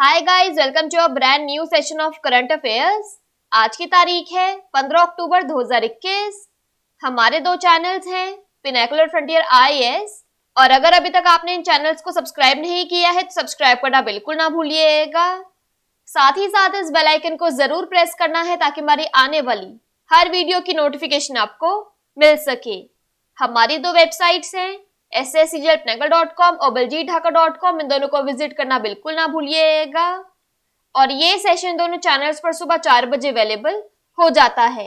Hi guys, welcome to a brand new session of current affairs. आज की तारीख है 15 अक्टूबर 2021। हमारे दो चैनल्स हैं, पिनेकल और फ्रंटियर आईएएस। और अगर अभी तक आपने इन चैनल्स को सब्सक्राइब नहीं किया है तो सब्सक्राइब करना बिल्कुल ना भूलिएगा। साथ ही साथ इस बेल आइकन को जरूर प्रेस करना है ताकि हमारी आने वाली हर वीडियो की नोटिफिकेशन आपको मिल सके। हमारी दो वेबसाइट्स हैं, sscglpnagle.com और beljitdhaka.com। इन दोनों को विजिट करना बिल्कुल ना भूलिएगा। और ये सेशन दोनों चैनल्स पर सुबह 4 बजे अवेलेबल हो जाता है।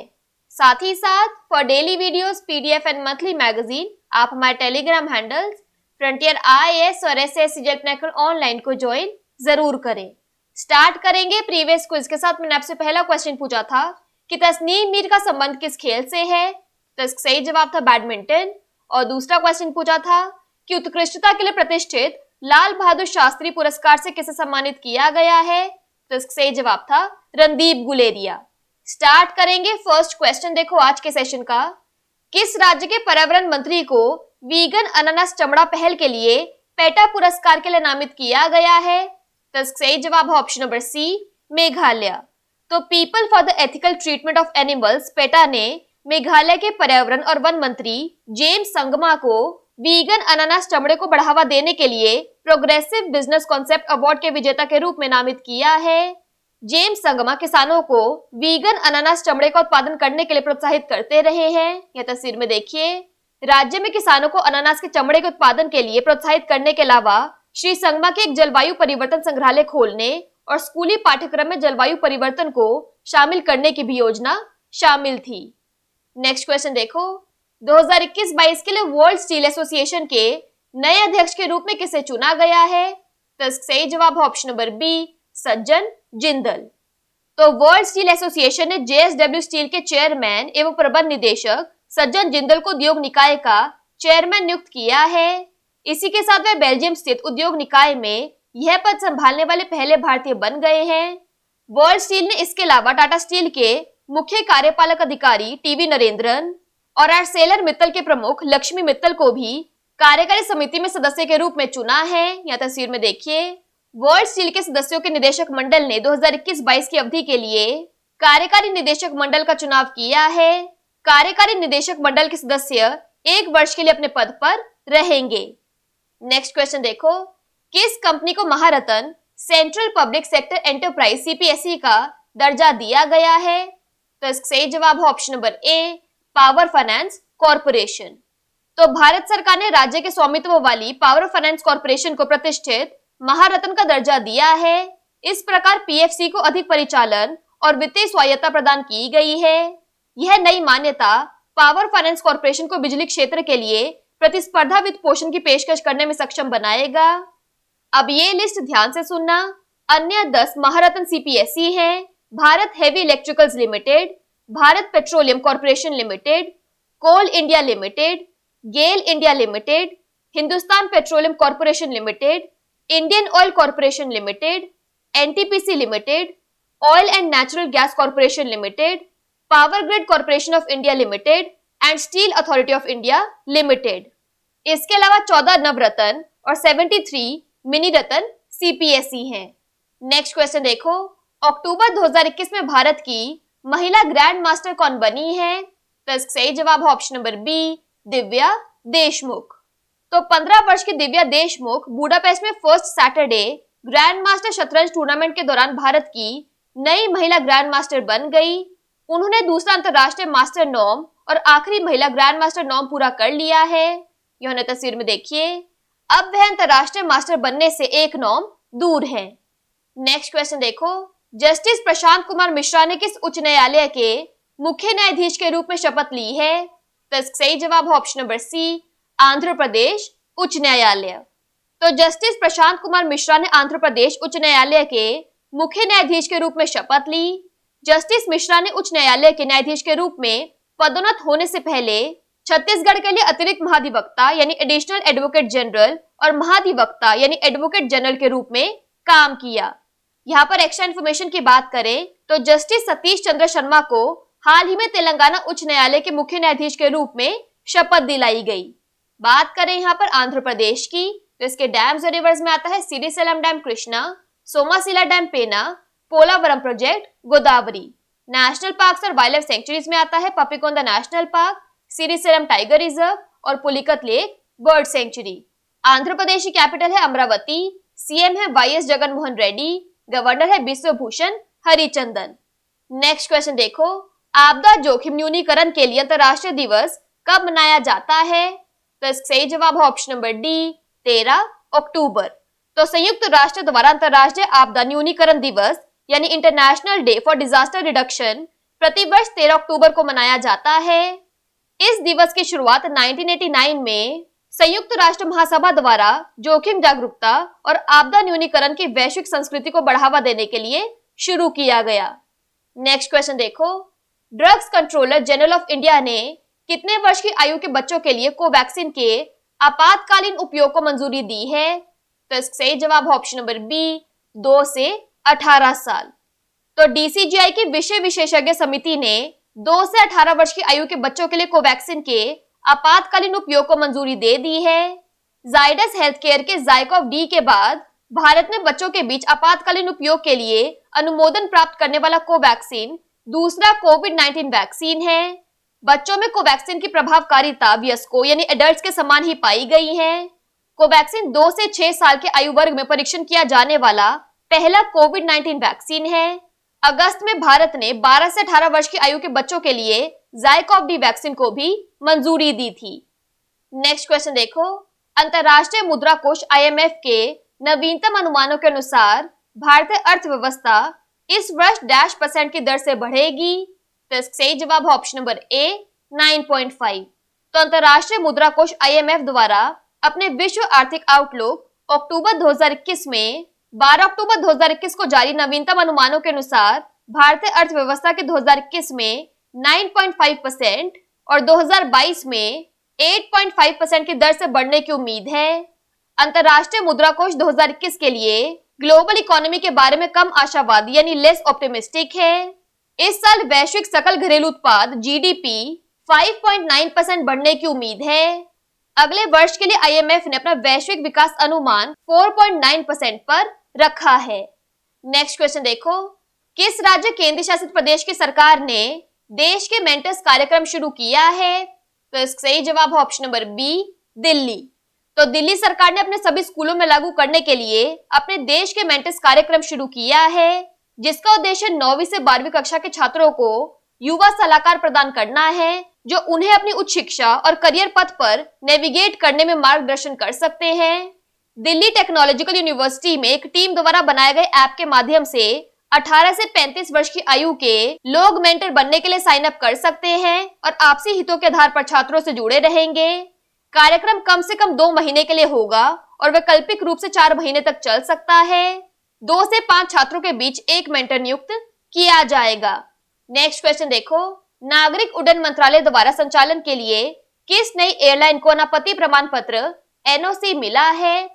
साथ ही साथ for daily videos, PDF and monthly magazine आप हमारे टेलीग्राम हैंडल्स फ्रंटियर आईएएस और SSCGL ऑनलाइन को ज्वाइन जरूर करें। स्टार्ट करेंगे प्रीवियस क्विज के साथ। मैंने आपसे पहला क्वेश्चन पूछा था कि तस्नीम मीर का संबंध किस खेल से है, तो इसका सही जवाब था बैडमिंटन। और दूसरा क्वेश्चन पूछा था कि उत्कृष्टता के लिए प्रतिष्ठित लाल बहादुर शास्त्री पुरस्कार से किसे सम्मानित किया गया है, तो इसका सही जवाब था रणदीप गुलेरिया। स्टार्ट करेंगे फर्स्ट क्वेश्चन। देखो आज के सेशन का, किस राज्य के पर्यावरण मंत्री को वीगन अनानास चमड़ा पहल के लिए पेटा पुरस्कार के लिए नामित किया गया है, तो इसका सही जवाब है ऑप्शन नंबर सी, मेघालय। तो people for the ethical treatment of animals PETA ने मेघालय के पर्यावरण और वन मंत्री जेम्स संगमा को वीगन अनानास चमड़े को बढ़ावा देने के लिए प्रोग्रेसिव बिजनेस कॉन्सेप्ट अवार्ड के विजेता के रूप में नामित किया है। जेम्स संगमा किसानों को वीगन अनानास चमड़े का उत्पादन करने के लिए प्रोत्साहित करते रहे हैं। यह तस्वीर में देखिए, राज्य में किसानों को अनानास के चमड़े के उत्पादन के लिए प्रोत्साहित करने के अलावा श्री संगमा के एक जलवायु परिवर्तन संग्रहालय खोलने और स्कूली पाठ्यक्रम में जलवायु परिवर्तन को शामिल करने की भी योजना शामिल थी। नेक्स्ट क्वेश्चन देखो, 2021-22 के लिए वर्ल्ड स्टील एसोसिएशन के नए अध्यक्ष के रूप में किसे चुना गया है, तो सही जवाब है ऑप्शन नंबर बी, सज्जन जिंदल। तो वर्ल्ड स्टील एसोसिएशन ने जेएसडब्ल्यू स्टील के चेयरमैन एवं प्रबंध निदेशक सज्जन जिंदल को उद्योग निकाय का चेयरमैन नियुक्त किया है। इसी के साथ वे बेल्जियम स्थित उद्योग निकाय में यह पद संभालने वाले पहले भारतीय बन गए हैं। वर्ल्ड स्टील ने इसके अलावा टाटा स्टील के मुख्य कार्यपालक अधिकारी टीवी नरेंद्रन और आर्सेलर मित्तल के प्रमुख लक्ष्मी मित्तल को भी कार्यकारी समिति में सदस्य के रूप में चुना है। यह तस्वीर में देखिए, वर्ल्ड स्टील के सदस्यों के निदेशक मंडल ने 2021-22 की अवधि के लिए कार्यकारी निदेशक मंडल का चुनाव किया है। कार्यकारी निदेशक मंडल के सदस्य 1 वर्ष के लिए अपने पद पर रहेंगे। नेक्स्ट क्वेश्चन देखो, किस कंपनी को Maharatna central public sector enterprise CPSE का दर्जा दिया गया है, तो इसका सही जवाब है option number A, power finance corporation. तो भारत सरकार ने राज्य के स्वामित्व वाली पावर फाइनेंस कॉर्पोरेशन को प्रतिष्ठित महारत्न का दर्जा दिया है। इस प्रकार पीएफसी को अधिक परिचालन और वित्तीय स्वायत्तता प्रदान की गई है। यह नई मान्यता पावर फाइनेंस कॉर्पोरेशन को बिजली क्षेत्र के लिए प्रतिस्पर्धा वित्त पोषण की पेशकश करने में सक्षम बनाएगा। अब ये लिस्ट ध्यान से सुनना। अन्य 10 महारत्न सीपीएसई हैं: Bharat heavy electricals limited, Bharat petroleum corporation limited, coal India limited, GAIL India limited, Hindustan petroleum corporation limited, Indian oil corporation limited, NTPC limited, oil and natural gas corporation limited, power grid corporation of India limited and steel authority of India limited. इसके अलावा 14 नवरत्न और 73 mini ratna CPSE हैं। Next question देखो, October 2021 में भारत की महिला grand master कौन बनी है, तो इसका सही जवाब है option number B, Divya Deshmukh. तो 15 वर्ष की दिव्या देशमुख बुडापेस्ट में फर्स्ट सैटरडे ग्रैंड मास्टर शतरंज टूर्नामेंट के दौरान भारत की नई महिला ग्रैंड मास्टर बन गई। उन्होंने दूसरा अंतरराष्ट्रीय मास्टर नॉर्म और आखिरी महिला ग्रैंड मास्टर नॉर्म पूरा कर लिया है। यह तस्वीर में देखिए, अब वह अंतरराष्ट्रीय मास्टर बनने से एक नॉर्म दूर है। नेक्स्ट क्वेश्चन देखो, जस्टिस प्रशांत कुमार मिश्रा ने किस उच्च न्यायालय के मुख्य न्यायाधीश के रूप में शपथ ली है, तो इसका सही जवाब है option number C, Andhra Pradesh उच्च न्यायालय। तो जस्टिस प्रशांत कुमार मिश्रा ने आंध्र प्रदेश उच्च न्यायालय के मुख्य न्यायाधीश के रूप में शपथ ली। जस्टिस मिश्रा ने उच्च न्यायालय के न्यायाधीश के रूप में पदोन्नत होने से पहले छत्तीसगढ़ के लिए अतिरिक्त महाधिवक्ता यानी एडिशनल एडवोकेट जनरल और महाधिवक्ता यानी एडवोकेट जनरल के रूप में काम किया। यहाँ पर एक्स्ट्रा इन्फॉर्मेशन की बात करें तो जस्टिस सतीश चंद्र शर्मा को हाल ही में तेलंगाना उच्च न्यायालय के मुख्य न्यायाधीश के रूप में शपथ दिलाई गई। बात करें यहाँ पर आंध्र प्रदेश की, तो इसके डैम्स और रिवर्स में आता है Srisailam dam Krishna, Somasila dam Penna, Polavaram project Godavari. National parks और वाइल्ड लाइफ सेंचुरीज में आता है Papikonda national park, Srisailam tiger reserve और Pulicat lake bird sanctuary. Andhra Pradesh की कैपिटल है अमरावती, सीएम है वाईएस जगनमोहन रेड्डी, गवर्नर है बिश्वभूषण हरिचंदन। नेक्स्ट क्वेश्चन देखो, आपदा जोखिम न्यूनीकरण के लिए अंतरराष्ट्रीय दिवस कब मनाया जाता है? तो इसका सही जवाब है ऑप्शन नंबर डी, 13 अक्टूबर। तो संयुक्त राष्ट्र द्वारा अंतरराष्ट्रीय आपदा न्यूनीकरण दिवस यानी international day for disaster reduction प्रतिवर्ष 13 अक्टूबर को मनाया जाता है। इस दिवस की शुरुआत 1989 में संयुक्त राष्ट्र महासभा द्वारा जोखिम जागरूकता और आपदा न्यूनीकरण की वैश्विक संस्कृति को बढ़ावा देने के लिए शुरू किया गया। नेक्स्ट क्वेश्चन देखो, drugs controller general of India ने कितने वर्ष की आयु के बच्चों के लिए कोवैक्सीन के आपातकालीन उपयोग को मंजूरी दी है? तो इसका सही जवाब ऑप्शन नंबर बी, 2 से 18 साल। तो डीसीजीआई की विषय विशेषज्ञ समिति ने 2 से 18 वर्ष की आयु के बच्चों के लिए कोवैक्सीन के आपातकालीन उपयोग को मंजूरी दे दी है। जाइडस हेल्थ केयर के जाइकोव डी के बाद भारत में बच्चों के बीच आपातकालीन उपयोग के लिए अनुमोदन प्राप्त करने वाला कोवैक्सीन दूसरा कोविड-19 वैक्सीन है। बच्चों में कोवैक्सीन की प्रभावकारिता वयस्कों यानी एडल्ट्स के समान ही पाई गई है। कोवैक्सीन 2 से 6 साल के आयु वर्ग में परीक्षण किया जाने वाला पहला कोविड-19 वैक्सीन है। अगस्त में भारत ने 12 से 18 वर्ष की आयु के बच्चों के लिए जाइकोव डी वैक्सीन को भी मंजूरी दी थी। नेक्स्ट क्वेश्चन देखो, अंतरराष्ट्रीय मुद्रा कोष आईएमएफ के नवीनतम अनुमानों के अनुसार भारतीय अर्थव्यवस्था इस वर्ष %% की दर से बढ़ेगी। तो इसका सही जवाब है ऑप्शन नंबर ए, 9.5। तो अंतरराष्ट्रीय मुद्रा कोष आईएमएफ द्वारा अपने विश्व आर्थिक आउटलुक अक्टूबर 2021 में 12 अक्टूबर 2021 को जारी नवीनतम अनुमानों के अनुसार भारतीय अर्थव्यवस्था के 2021 में 9.5% और 2022 में 8.5% की दर से बढ़ने की उम्मीद है। अंतरराष्ट्रीय मुद्रा कोष 2021 के लिए ग्लोबल इकोनॉमी के बारे में कम आशावादी यानी लेस ऑप्टिमिस्टिक है। इस साल वैश्विक सकल घरेलू उत्पाद जीडीपी 5.9% बढ़ने की उम्मीद है। अगले वर्ष के लिए आईएमएफ ने अपना वैश्विक विकास अनुमान 4.9% पर रखा है। नेक्स्ट क्वेश्चन देखो, किस राज्य केंद्र शासित प्रदेश की सरकार ने देश के मेंटस कार्यक्रम शुरू किया है? तो इसका सही जवाब है ऑप्शन नंबर बी, दिल्ली। तो दिल्ली सरकार ने अपने सभी स्कूलों में लागू करने के लिए अपने देश के मेंटस कार्यक्रम शुरू किया है, जिसका उद्देश्य 9वीं से 12वीं कक्षा के छात्रों को युवा सलाहकार प्रदान करना है, जो उन्हें अपनी उच्च शिक्षा और करियर पथ पर नेविगेट करने में मार्गदर्शन कर सकते हैं। दिल्ली टेक्नोलॉजिकल यूनिवर्सिटी में एक टीम द्वारा बनाए गए ऐप के माध्यम से 18 से 35 वर्ष की आयु के लोग मेंटर बनने के लिए साइन अप कर सकते हैं और आपसी हितों के आधार पर छात्रों से जुड़े रहेंगे। कार्यक्रम कम से कम 2 महीने के लिए होगा और वैकल्पिक रूप से 4 महीने तक चल सकता है। 2 से 5 छात्रों के बीच एक मेंटर नियुक्त किया जाएगा। नेक्स्ट क्वेश्चन देखो, नागरिक उड्डयन मंत्रालय द्वारा संचालन के लिए किस नई एयरलाइन को अनापत्ति प्रमाण पत्र एनओसी मिला है?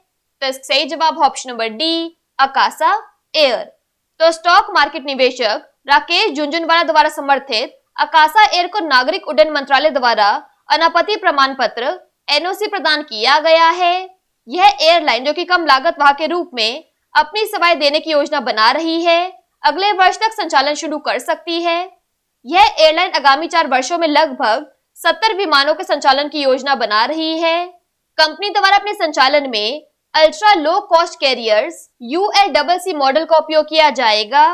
तो इसका सही जवाब option number D, Akasa air. तो स्टॉक मार्केट निवेशक राकेश झुनझुनवाला द्वारा समर्थित अकासा एयर को नागरिक उड्डयन मंत्रालय द्वारा अनापत्ति प्रमाण पत्र एनओसी प्रदान किया गया है। यह एयरलाइन जो कि कम लागत वाहक के रूप में अपनी सेवाएं देने की योजना बना रही है, अगले वर्ष तक संचालन शुरू कर सकती है। यह एयरलाइन आगामी 4 वर्षों में लगभग 70 विमानों के संचालन की योजना बना रही है। कंपनी द्वारा अपने संचालन में ultra low cost carriers ULCC model का उपयोग किया जाएगा।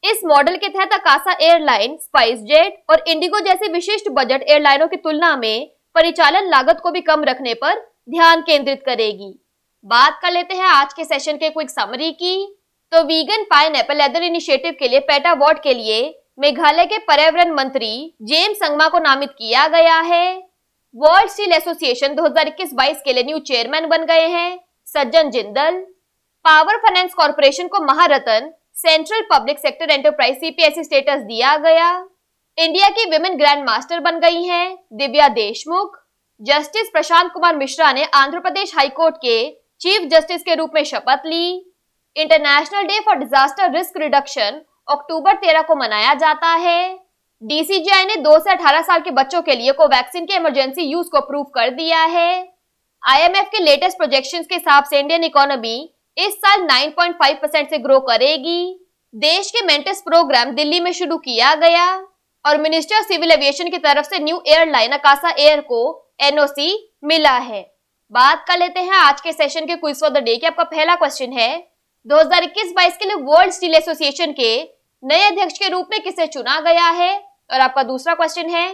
इस मॉडल के तहत अकासा एयरलाइन स्पाइस जेट और इंडिगो जैसी विशिष्ट बजट एयरलाइनों की तुलना में परिचालन लागत को भी कम रखने पर ध्यान केंद्रित करेगी। बात कर लेते हैं आज के सेशन के क्विक समरी की। तो वीगन पाइनएप्पल लेदर इनिशिएटिव के लिए पेटा अवार्ड के लिए मेघालय के पर्यावरण मंत्री जेम्स संगमा को नामित किया गया है। वर्ल्ड स्टील एसोसिएशन 2021-22 के लिए न्यू चेयरमैन बन गए हैं सज्जन जिंदल। पावर फाइनेंस कॉर्पोरेशन को Maharatna central public sector enterprise CPSE status दिया गया। इंडिया की विमेन ग्रैंड मास्टर बन गई हैं दिव्या देशमुख। जस्टिस प्रशांत कुमार मिश्रा ने आंध्र प्रदेश हाईकोर्ट के चीफ जस्टिस के रूप में शपथ ली। International day for disaster risk reduction अक्टूबर 13 को मनाया जाता है। डीसीजीआई ने 2 से 18 साल के बच्चों के लिए कोवैक्सीन के इमरजेंसी यूज को अप्रूव कर दिया है। आईएमएफ के लेटेस्ट प्रोजेक्शंस के हिसाब से इंडियन इकोनॉमी इस साल 9.5% से ग्रो करेगी। देश के मेंटेस प्रोग्राम दिल्ली में शुरू किया गया और मिनिस्टर सिविल एविएशन की तरफ से न्यू एयरलाइन अकासा एयर को एनओसी मिला है। बात कर लेते हैं आज के सेशन के क्विज फॉर द डे की। आपका पहला क्वेश्चन है 2021-22 के लिए वर्ल्ड स्टील एसोसिएशन के नए अध्यक्ष के रूप में किसे चुना गया है। और आपका दूसरा क्वेश्चन है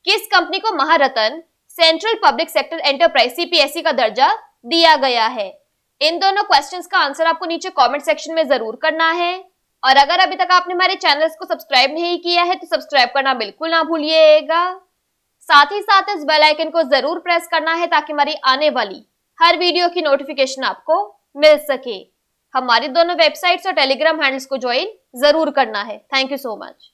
किस कंपनी को Maharatna central public sector enterprise CPSE का दर्जा दिया गया है। इन दोनों क्वेश्चंस का आंसर आपको नीचे कमेंट सेक्शन में जरूर करना है। और अगर अभी तक आपने हमारे चैनल्स को सब्सक्राइब नहीं किया है तो सब्सक्राइब करना बिल्कुल ना भूलिएगा। साथ ही साथ इस बेल आइकन को जरूर प्रेस करना है ताकि हमारी आने वाली हर वीडियो की नोटिफिकेशन आपको मिल सके। हमारी दोनों वेबसाइट्स और टेलीग्राम हैंडल्स को ज्वाइन जरूर करना है। Thank you so much.